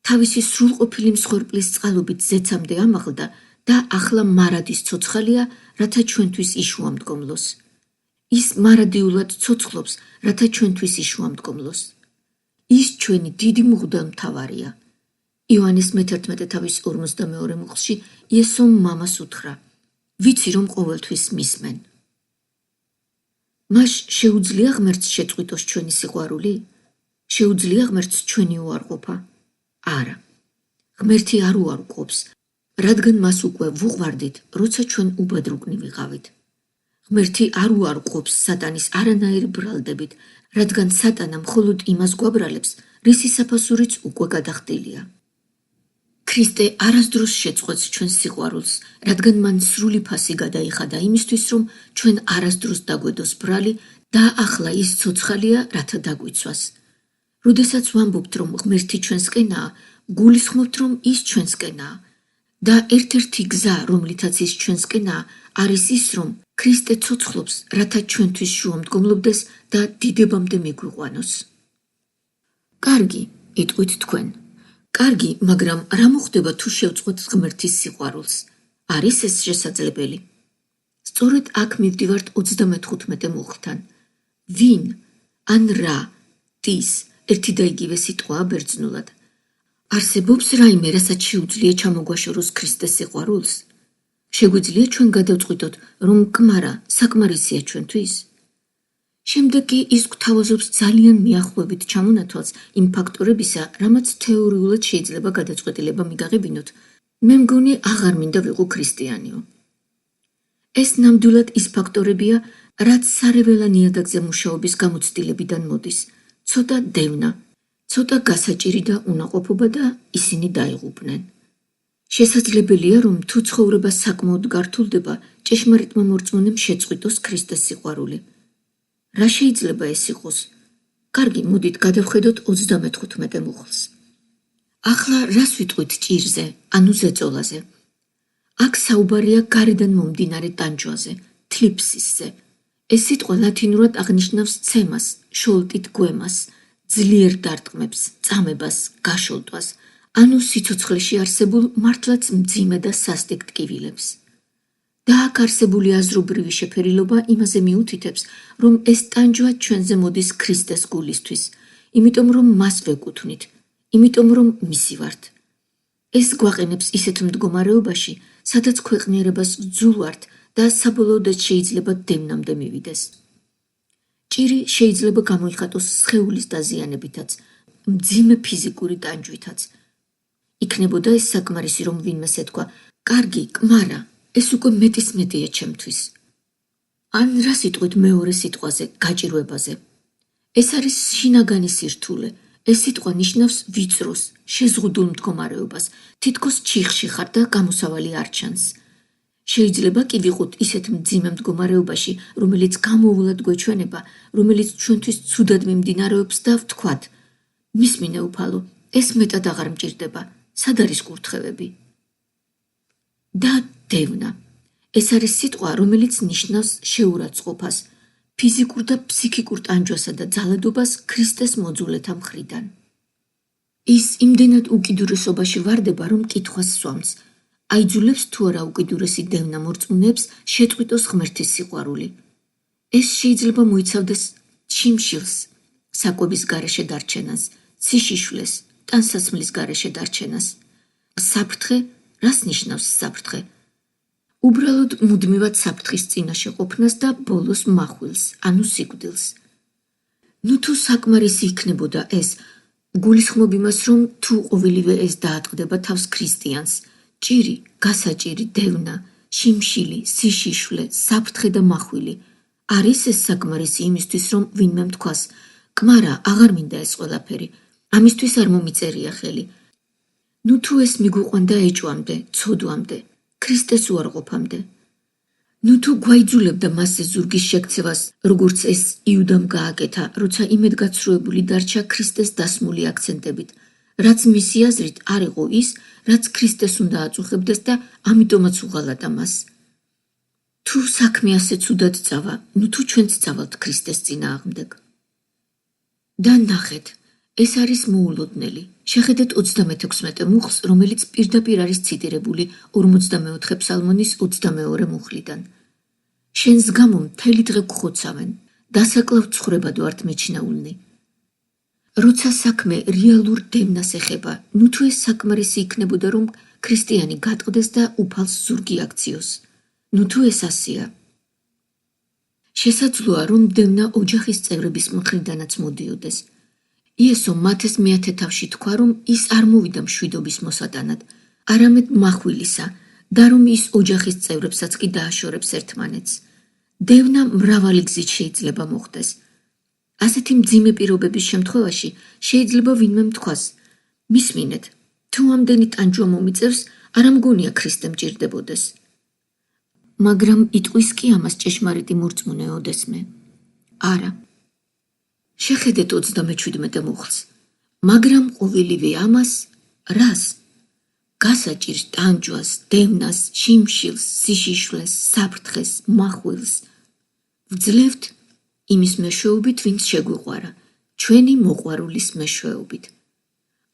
თავისი სრულყოფილი მსხვერპლის წყალობით ზეცამდე ამაღლდა და ახლა მარადის ცოცხალია, რათა ჩვენთვის იშუამდგომლოს. ის მარადიულად ცოცხლობს, რათა ჩვენთვის იშუამდგომლოს. ის ჩვენი დიდი მღვდელმთავარია. იოანეს მე-11:42 მუხლში იესომ მამას უთხრა: ვიცი რომ ყოველთვის მისმენ. მას შეუძლია ღმერთს შეწყვიტოს ჩვენი სიყვარული? შეუძლია ღმერთს ჩვენი უარყოფა? არა. ღმერთი არ უარყოფს, რადგან მას უკვე ვუყვარდით, როცა ჩვენ უბადრუკნი ვიყავით. ღმერთი არ უარყოფს სატანის არანაირ ბრალდებით, რადგან სატანა მხოლოდ იმას გვაბრალებს, რისი საფასურიც უკვე გადახდილია. ქრისტე არასდროს შეწყვეტს ჩვენს სიყვარულს, რადგან მან სრული ფასი გადაიხადა იმისთვის, რომ ჩვენ არასდროს დაგვედოს ბრალი და ახლა ის ცოცხალია, რათა დაგვიცვას. როდესაც ვამბობთ, რომ ღმერთი ჩვენსკენაა, გულისხმობთ, რომ ის ჩვენსკენაა. და ერთ-ერთი გზა, რომლითაც ის ჩვენსკენაა, არის ის, რომ ქრისტე ცოცხლობს, რათა ჩვენთვის შუამდგომლობდეს და დიდებამდე მიგვიყვანოს. კარგი, იტყვით თქვენ. კარგი, მაგრამ რა მოხდება თუ შევწყვეტ ღმერთის სიყვარულს? არის ეს შესაძლებელი? სწორედ აქ მივდივართ 35 მუხლთან. ვინ ან რა დის ერთი და იგივე სიტყვაა ბერძნულად. არსებობს რაიმე, რასაც შეუძლია ჩამოგვაშოროს ქრისტეს სიყვარულს? შეგვიძლია ჩვენ გადავწყვიტოთ, რომ კმარა საკმარისია ჩვენთვის? შემდეგ კი ის გვთავაზობს ძალიან მიახლოებით ჩამონათვალს იმ ფაქტორებისა, რამაც თეორიულად შეიძლება გადაწყვეტილება მიგაღებინოთ. მე მგონი აღარ მინდა ვიყო ქრისტიანიო. ეს ნამდვილად ის ფაქტორებია, რაც სარეველა ნიადაგზე მუშაობის გამოცდილებიდან მოდის. ცოტა დევნა, ცოტა გასაჭირი და უნაყოფობა და ისინი დაიღუპნენ. შესაძლებელია, რომ თუ ცხოვრება საკმაოდ გართულდება, ჭეშმარიტმა მორწმუნემ შეწყვიტოს ქრისტეს სიყვარული. რა შეიძლება ეს იყოს? კარგი, მოდით გადავხედოთ 35 მუხლს. ახლა რას ვიტყვით ჭირზე, ანუ ზეწოლაზე? აქ საუბარია გარედან მომდინარე ტანჯვაზე, თლიფსისზე. ეს სიტყვა ლათინურად აღნიშნავს ცემას, შოლტით გვემას, ძლიერ დარტყმებს, წამებას, გაშოლტვას, ანუ სიცოცხლეში არსებულ მართლაც მძიმე და სასტიკ ტკივილებს. და აქ არსებული აზრობრივი შეფერილობა იმაზე მიუთითებს, რომ ეს ტანჯვა ჩვენზე მოდის ქრისტეს გულისთვის, იმიტომ რომ მას ვეკუთვნით, იმიტომ რომ მისი ვართ. ეს გვაყენებს ისეთ მდგომარეობაში, სადაც ქვეყნიერებას ვძულვართ და საბოლოოდ შეიძლება დევნამდე მივიდეს. ჭირი შეიძლება გამოიხატოს სხეულის დაზიანებითაც, მძიმე ფიზიკური ტანჯვითაც. იქნებოდა ეს საკმარისი, რომ ვინმეს ეთქვა: კარგი, კმარა, ეს უკვე მეტისმეტია ჩემთვის. ან რა სიტყვით მეორე სიტყვაზე, გაჭირვებაზე? ეს არის შინაგანი სირთულე. ეს სიტყვა ნიშნავს ვიწროს, შეზღუდულ მდგომარეობას, თითქოს ჩიხში ხარ და გამოსავალი არ ჩანს. შეიძლება კი ვიყოთ ისეთ მძიმე მდგომარეობაში, რომელიც გამოუვლად გვეჩვენება, რომელიც ჩვენთვის ცუდად მიმდინარეობს და ვთქვათ: მისმინე უფალო, ეს მეტად აღარ მჭირდება, სად არის კურთხევები? და დევნა. ეს არის სიტყვა, რომელიც ნიშნავს შეურაცხყოფას, ფიზიკურ და ფსიქიკურ ტანჯვასა და ძალადობას ქრისტეს მოძულეთა მხრიდან. ის იმდენად უკიდურესობაში ვარდება, რომ კითხვას სვამს. აიძულებს თუ არა უკიდურესი დევნა მორწმუნეებს შეწყვიტოს ღმერთის სიყვარული. ეს შეიძლება მოიცავდეს ჩიმშილს, საკვების გარეშე დარჩენას, ციშიშვლეს, ტანსაცმლის გარეშე დარჩენას. საფრთხე, რას ნიშნავს საფრთხე? უბრალოდ მუდმივად საფრთხის წინაშე ყოფნას და ბოლოს מחვილს, ანუ სიკვდილს. თუ საკმარისი იქნებოდა ეს, გულისხმობ იმას, რომ თუ ყოველივე ეს დაატყდება თავს ქრისტიანს, ჭირი, გასაჭირი, დევნა, შიმშილი, სიშიშვლე, საფრთხე და მახვილი, არის ეს საკმარისი იმისთვის, რომ ვინმე თქვას, კმარა, აღარ მინდა ეს ყველაფერი, ამისთვის არ მომიწერია ხელი. თუ ეს მიგვიყვანდა ეჭვამდე, ცოდვამდე, ქრისტეს უარყოფამდე. თუ გვაიძულებდა მასზე ზურგის შექცევას, როგორც ეს იუდამ გააკეთა, როცა იმედგაცრუებული დარჩა ქრისტეს დასმული აქცენტებით, რაც მისი აზრით არ იყო ის, რაც ქრისტეს უნდა აწუხებდეს და ამიტომაც უღალატა მას. თუ საქმე ასე ცუდად წავა, თუ ჩვენც წავალთ ქრისტეს წინააღმდეგ. და ნახეთ, ეს არის მოულოდნელი. შეხედეთ 36 მუხლს, რომელიც პირდაპირ არის ციტირებული 44 ფსალმონის 22 მუხლიდან. შენს გამო მთელი დღე გხოცავენ, დასაკლავ ცხრებად ვართ მეჩნეულნი. როცა საქმე რეალურ დევნას ეხება, თუ ეს საკმარისი იქნებოდა, რომ ქრისტიანი გატყდეს და უფალს ზურგი აქციოს. თუ ეს ასია. შესაძლოა, რომ დევნა ოჯახის წევრების მხრიდანაც მოდიოდეს. იესო მათეს მეათე თავში თქვა, რომ ის არ მოვიდა მშვიდობის მოსატანად, არამედ מחვილისა და რომ ის ოჯახის წევრებსაც კი დააშორებს ერთმანეთს. დევნა მრავალი გზით შეიძლება მოხდეს. ასეთი მძიმე პირობების შემთხვევაში შეიძლება ვინმე თქვას, მისმინეთ, თუ ამდენი ტანჯვა მომიწევს, არ ამგონია ქრისტე მჭირდებოდეს. მაგრამ იტყვის კი ამას ჭეშმარიტი მორწმუნე ოდესმე. არა. შეხედეთ 37 მუხლს. მაგრამ ყოველივე ამას, რას? გასაჭირს, ტანჯვას, დევნას, შიმშილს, სიშიშვლეს, საფრთხეს, מחვილს. ვძლევთ იმის მეშვეობით, ვინც შეგვიყვარა, ჩვენი მოყვარულის მეშვეობით.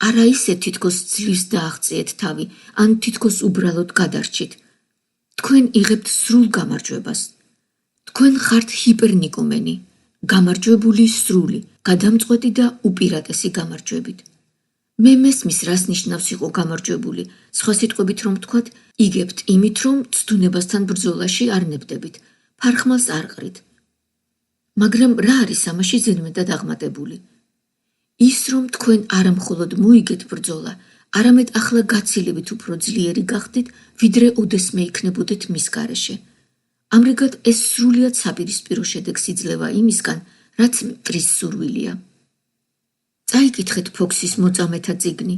არა ისე თითქოს ძლივს დააღწიეთ თავი, ან თითქოს უბრალოდ გადარჩით. თქვენ იღებთ სრულ გამარჯვებას. თქვენ ხართ ჰიპერნიკომენი, გამარჯვებული სრული, გადამწყვეტი და უპირატესი გამარჯვებით. მე მესმის, რას ნიშნავს იყო გამარჯვებული, სხვა სიტყვებით რომ ვთქვათ, იგებთ იმით, რომ ცდუნებასთან ბრძოლაში არ ნებდებით, ფარხმალს არ ყრით. მაგრამ რა არის ამაში ზედმეტად აღმატებული? ის, რომ თქვენ არა მხოლოდ მოიგეთ ბრძოლა, არამედ ახლა გაცილებით უფრო ძლიერი გახდით, ვიდრე ოდესმე იქნებოდეთ მის გარეშე. ამრიგად ეს სრულიად საპირისპირო შედეგს იძლევა იმისგან, რაც მტრის სურვილია. წაიკითხეთ ფოქსის მოწამეთა წიგნი,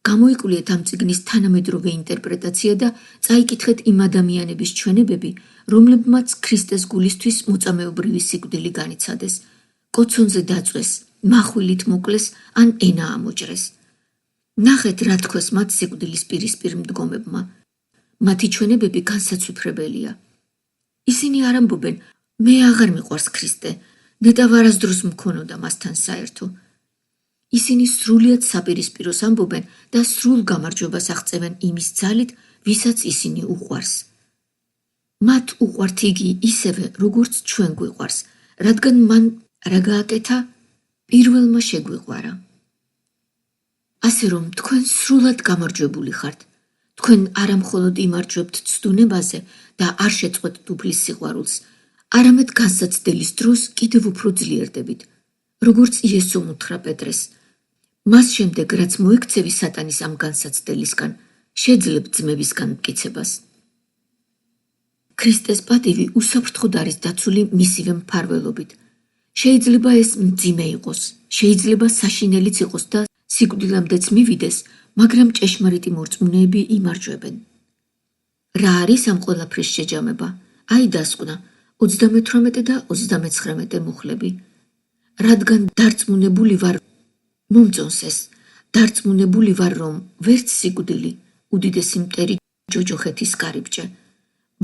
გამოიკულიეთ ამ წიგნის თანამედროვე ინტერპრეტაცია და წაიკითხეთ იმ ადამიანების ჩვენებები, რომლებმაც ქრისტეს გულისთვის მოწამეობრივი სიკვდილი განიცადეს, კოცონზე დაწვეს, מחვილით მოკლეს ან ენა ამოჭრეს. ნახეთ, რა თქოს მათ სიკვდილის პირისპირ მდგომებმა. მათი ჩვენებები განსაცვიფრებელია. ისინი არ ამბობენ, მე აღარ მიყვარს ქრისტე, ნეტავ არასდროს მქონოდა მასთან საერთო. ისინი სრულიად საპირისპიროს ამბობენ და სრულ გამარჯვებას აღწევენ იმის ძალით, ვისაც ისინი უყვარს. მათ უყვართ იგი ისევე, როგორც ჩვენ გვიყვარს, რადგან მან რა გააკეთა, პირველმა შეგვიყვარა. ასე რომ, თქვენ სრულად გამარჯვებული ხართ. თქვენ არა მხოლოდ იმარჯვებთ ცდუნებაზე და არ შეწყვეტ უფლის სიყვარულს, არამედ განსაცდელის დროს კიდევ უფრო ძლიერდებით, როგორც იესომ უთხრა პეტრეს. მას შემდეგ, რაც მოექცევი სატანის ამ განსაცდელისგან, შეძლებ ძმებისგან მტკიცებას. ქრისტეს პატივი უსაფრთხოდ არის დაცული მისივე მფარველობით. შეიძლება ეს მძიმე იყოს, შეიძლება საშინელიც იყოს და სიკვდილამდეც მივიდეს, მაგრამ ჭეშმარიტი მორწმუნეები იმარჯვებენ. რა არის ამ ყველაფრის შეჯამება? აი დასკვნა 38 და 39 მუხლები. რადგან დარწმუნებული ვარ, მომწონს ეს, დარწმუნებული ვარ, რომ ვერც სიკვდილი, უდიდესი მტერი ჯოჯოხეთის კარიბჭე,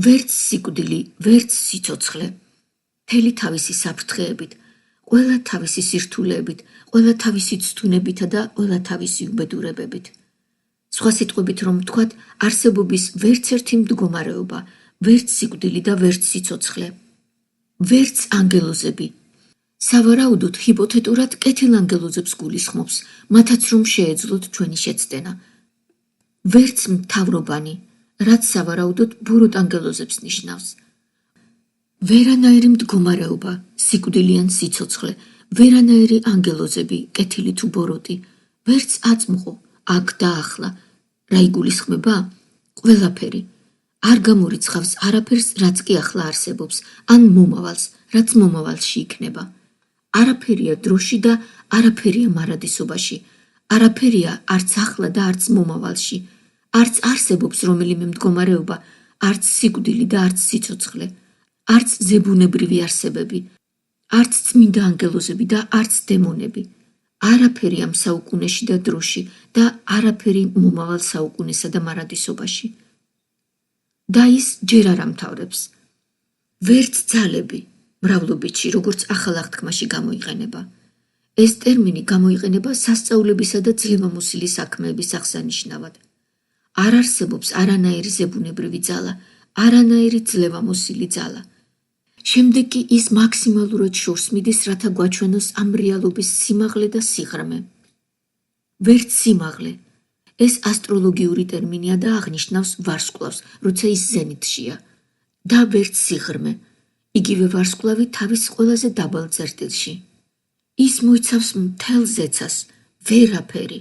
ვერც სიკვდილი, ვერც სიცოცხლე, მთელი თავისი საფრთხეებით, ყველა თავისი სირთულეებით, ყველა თავისი ცდუნებითა და ყველა თავისი უბედურებებით. სხვა სიტყვებით რომ ვთქვათ, არსებობის ვერც ერთი მდგომარეობა, ვერც სიკვდილი და ვერც სიცოცხლე, ვერც ანგელოზები. სავარაუდოდ ჰიპოთეტურად კეთილანგელოზებს გულისხმობს, მათაც რომ შეეძლოთ ჩვენი შეცდენა. ვერც მთავრობანი, რაც სავარაუდოდ ბოროტ ანგელოზებს ნიშნავს. ვერანაირი მდგომარეობა, სიკვდილი ან სიცოცხლე, ვერანაირი ანგელოზები, კეთილი თუ ბოროტი, ვერც აწმყო, აქ და ახლა, რა იგულისხმება? ყველაფერი. არ გამორიცხავს არაფერს, რაც კი ახლა არსებობს, ან მომავალს, რაც მომავალში იქნება. არაფერია დროში და არაფერია მარადისობაში. არაფერია არც ახლა და არც მომავალში. არც არსებობს რომელიმე მდგომარეობა, არც სიკვდილი და არც სიცოცხლე. არც ზებუნებრივი არსებები, არც წმინდა ანგელოზები და არც დემონები. არაფერი ამ საუკუნეში და დროში და არაფერი მომავალ საუკუნესა და მარადისობაში. და ის ჯერ არ ამთავრებს. ვერც ძალები, მრავლობითში, როგორც ახალ აღთქმაში გამოიყენება. ეს ტერმინი გამოიყენება სასწაულებისა და ძლევამოსილი საქმეების აღსანიშნავად. არ არსებობს არანაირი ზებუნებრივი ძალა, არანაირი ძლევამოსილი ძალა. შემდეგ კი ის მაქსიმალურად შორს მიდის, რათა გვაჩვენოს ამ რეალობის სიმაღლე და სიღრმე. ვერც სიმაღლე. ეს ასტროლოგიური ტერმინია და აღნიშნავს ვარსკვლავს, როცა ის ზენიტშია. და ვერც სიღრმე. იგივე ვარსკვლავი თავის ყველაზე დაბალ წერტილში. ის მოიცავს მთელ ზეცას, ვერაფერი.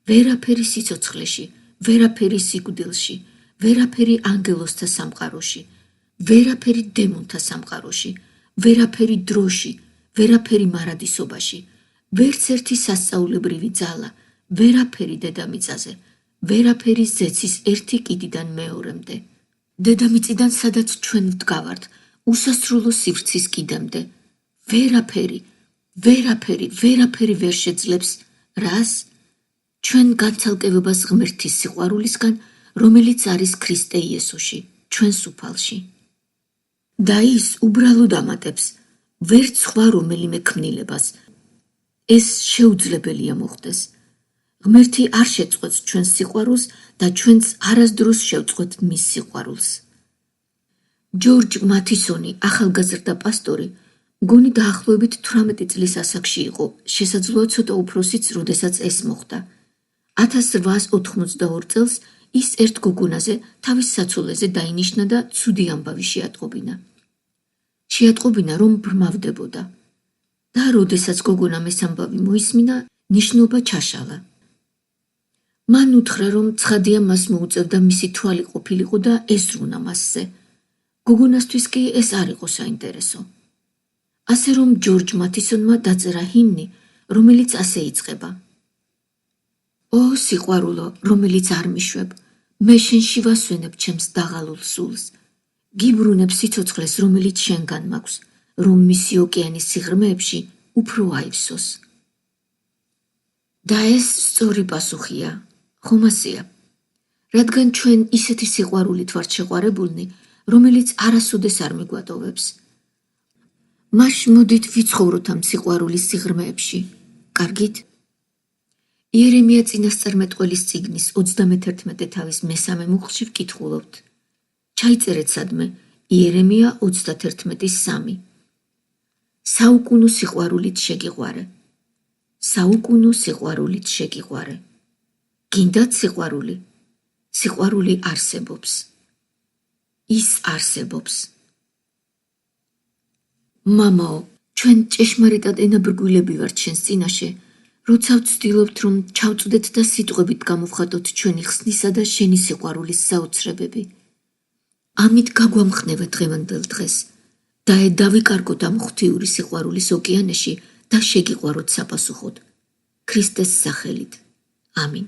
ვერაფერი სიცოცხლეში, ვერაფერი სიკვდილში, ვერაფერი ანგელოზთა სამყაროში, ვერაფერი დემონთა სამყაროში, ვერაფერი დროში, ვერაფერი მარადისობაში, ვერც ერთი სასწაულებრივი ძალა, ვერაფერი დედამიწაზე, ვერაფერი ზეცის ერთი კიდიდან მეორემდე. დედამიწიდან სადაც ჩვენ ვდგავართ, უსასრულო სივრცის კიდემდე. ვერაფერი ვერ შეძლებს რას? ჩვენ განცალკევებას ღმერთის სიყვარულისგან, რომელიც არის ქრისტე იესოში, ჩვენს უფალში. და ის უბრალოდ ამატებს, ვერც სხვა რომელიმე ქმნილებას. ეს შეუძლებელია მოხდეს. ღმერთი არ შეწყვეტს ჩვენს სიყვარულს და ჩვენც არასდროს შევწყვეტ მის სიყვარულს. ჯორჯ მათისონი, ახალგაზრდა პასტორი, მგონი დაახლოებით 18 წლის ასაკში იყო, შესაძლოა ცოტა უფროსიც, როდესაც ეს მოხდა. 1882 წელს ის ერთ გოგონაზე თავის საცოლეზე დაინიშნა და ცუდი ამბავი შეატყობინა. შეატყობინა, რომ ბრმავდებოდა. და როდესაც გოგონამ ეს ამბავი მოისმინა, ნიშნობა ჩაშალა. მან უთხრა, რომ ცხადია მას მოუწევდა მისი თვალი ყოფილიყო და ეზრუნა მასზე. გოგონასთვის კი ეს არ იყო საინტერესო. ასე რომ ჯორჯ მათისონმა დაწერა ჰიმნი, რომელიც ასე იწყება. ო სიყვარულო, რომელიც არ მიშვებ, მე შენში ვასვენებ ჩემს დაღალულ სულს. გიბრუნებ სიცოცხლეს, რომელიც შენგან მაქვს, რომ მისი ოკეანის სიღრმეებში უფრო აივსოს. და ეს სწორი პასუხია, ხომ ასეა? რადგან ჩვენ ისეთი სიყვარულით ვართ შეყვარებულნი, რომელიც არასოდეს არ მიგვატოვებს. მაშ მოდით ვიცხოვროთ ამ სიყვარულის სიღრმეებში. კარგით? იერემია წინასწარმეტყველის წიგნის 31 თავის მესამე მუხლში ვკითხულობთ. ჩაიწერეთ სადმე იერემია 31:3. საუკუნო სიყვარულით შეგიყვარე. საუკუნო სიყვარულით შეგიყვარე. გინდათ სიყვარული? სიყვარული არსებობს. ის არსებობს. მამაო, ჩვენ ჭეშმარიტად ენაბრგვილები ვართ შენს წინაშე, როცა ვცდილობთ, რომ ჩავწვდეთ და სიტყვებით გამოვხატოთ ჩვენი ხსნისა და შენი სიყვარულის საოცრებები. ამით გაგვამხნევე დღევანდელ დღეს და დავიკარგოთ ამ ღვთიური სიყვარულის ოკეანეში და შეგიყვაროთ საპასუხოდ. ქრისტეს სახელით. ამინ.